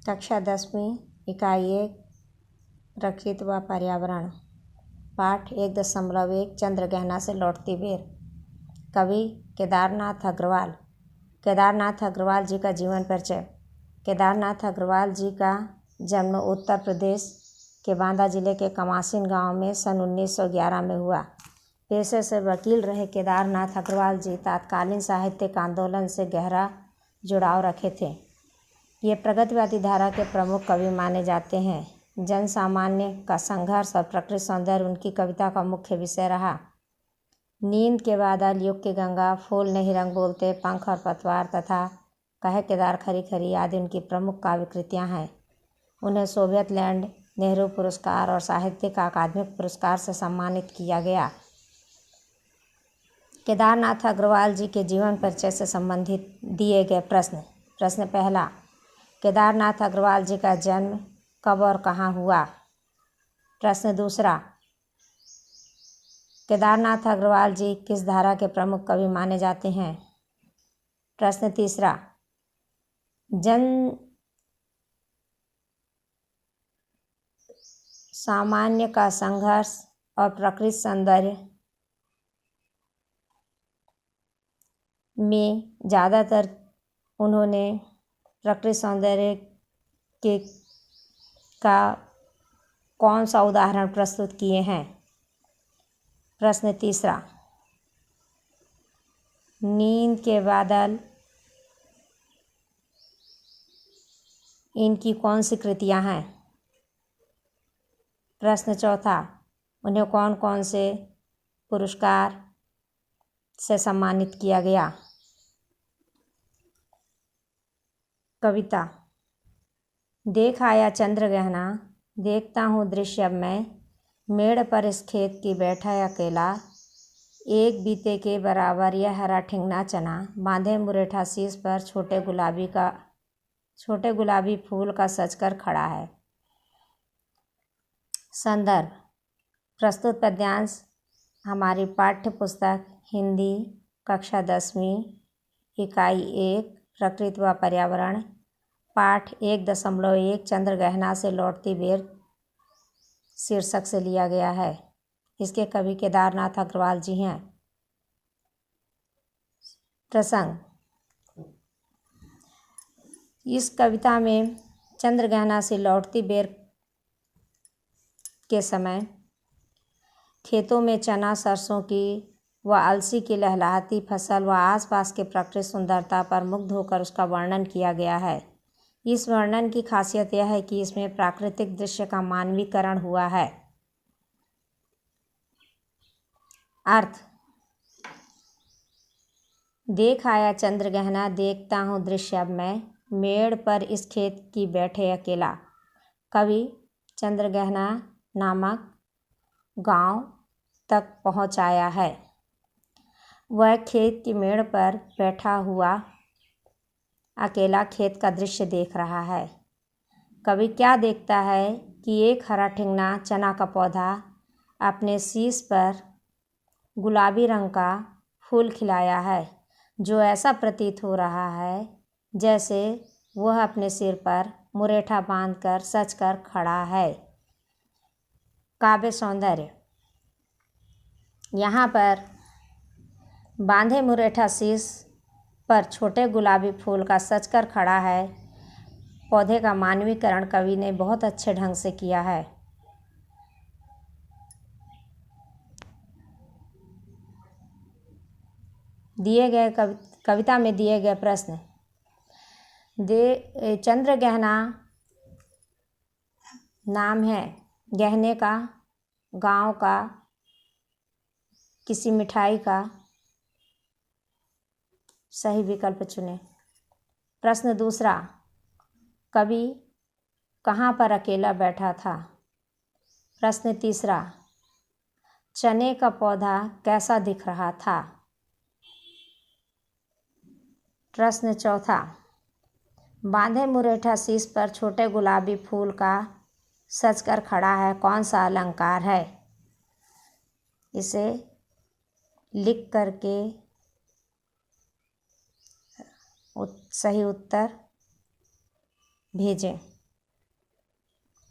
कक्षा 10वीं इकाई 1 प्रकृति व पर्यावरण। पाठ 1.1 चंद्रगहना से लौटती बेर। कवि केदारनाथ अग्रवाल। केदारनाथ अग्रवाल जी का जीवन परिचय। केदारनाथ अग्रवाल जी का जन्म उत्तर प्रदेश के बांदा जिले के कमासिन गांव में सन 1911 में हुआ। पेशे से वकील रहे केदारनाथ अग्रवाल जी तत्कालीन साहित्यिक आंदोलन से गहरा जुड़ाव रखे थे। ये प्रगतिवादी धारा के प्रमुख कवि माने जाते हैं। जन सामान्य का संघर्ष और प्रकृति सौंदर्य उनकी कविता का मुख्य विषय रहा। नींद के बादल, युग की गंगा, फूल नहीं रंग बोलते, पंख और पतवार तथा कहे केदार खरी खरी आदि उनकी प्रमुख काव्य कृतियाँ हैं। उन्हें सोवियत लैंड नेहरू पुरस्कार और साहित्यिक अकादमिक पुरस्कार से सम्मानित किया गया। केदारनाथ अग्रवाल जी के जीवन परिचय से संबंधित दिए गए प्रश्न। प्रश्न पहला, केदारनाथ अग्रवाल जी का जन्म कब और कहाँ हुआ? प्रश्न दूसरा, केदारनाथ अग्रवाल जी किस धारा के प्रमुख कवि माने जाते हैं? प्रश्न तीसरा, जन सामान्य का संघर्ष और प्रकृति सौंदर्य में ज़्यादातर उन्होंने प्रकृति सौंदर्य के का कौन सा उदाहरण प्रस्तुत किए हैं? प्रश्न तीसरा, नींद के बादल इनकी कौन सी कृतियाँ हैं? प्रश्न चौथा, उन्हें कौन कौन से पुरस्कार से सम्मानित किया गया? कविता। देख आया चंद्रगहना, देखता हूँ दृश्य अब मैं, मेड़ पर इस खेत की बैठा अकेला, एक बीते के बराबर यह हरा ठिंगना चना, बांधे मुरेठा शीश पर छोटे गुलाबी फूल का सजकर खड़ा है। संदर्भ। प्रस्तुत पद्यांश हमारी पाठ्य पुस्तक हिंदी कक्षा 10वीं इकाई 1 प्रकृति व पर्यावरण पाठ 1.1 चंद्रगहना से लौटती बेर शीर्षक से लिया गया है। इसके कवि केदारनाथ अग्रवाल जी हैं। प्रसंग। इस कविता में चंद्रगहना से लौटती बेर के समय खेतों में चना, सरसों की व अलसी की लहलहाती फसल व आसपास के प्रकृति सुंदरता पर मुग्ध होकर उसका वर्णन किया गया है। इस वर्णन की खासियत यह है कि इसमें प्राकृतिक दृश्य का मानवीकरण हुआ है। अर्थ। देख आया चंद्रगहना, देखता हूँ दृश्य अब मैं, मेड़ पर इस खेत की बैठे अकेला। कवि चंद्रगहना नामक गांव तक पहुँच आया है। वह खेत की मेड़ पर बैठा हुआ अकेला खेत का दृश्य देख रहा है। कवि क्या देखता है कि एक हरा ठिंगना चना का पौधा अपने शीश पर गुलाबी रंग का फूल खिलाया है, जो ऐसा प्रतीत हो रहा है जैसे वह अपने सिर पर मुरेठा बांधकर सजकर खड़ा है। काव्य सौंदर्य। यहाँ पर बांधे मुरेठा शीश पर छोटे गुलाबी फूल का सजकर खड़ा है पौधे का मानवीकरण कवि ने बहुत अच्छे ढंग से किया है। दिए गए कविता में दिए गए प्रश्न। चंद्रगहना नाम है गहने का, गांव का, किसी मिठाई का। सही विकल्प चुनें। प्रश्न दूसरा, कवि कहाँ पर अकेला बैठा था? प्रश्न तीसरा, चने का पौधा कैसा दिख रहा था? प्रश्न चौथा, बांधे मुरेठा शीश पर छोटे गुलाबी फूल का सजकर खड़ा है कौन सा अलंकार है? इसे लिख करके सही उत्तर भेजें।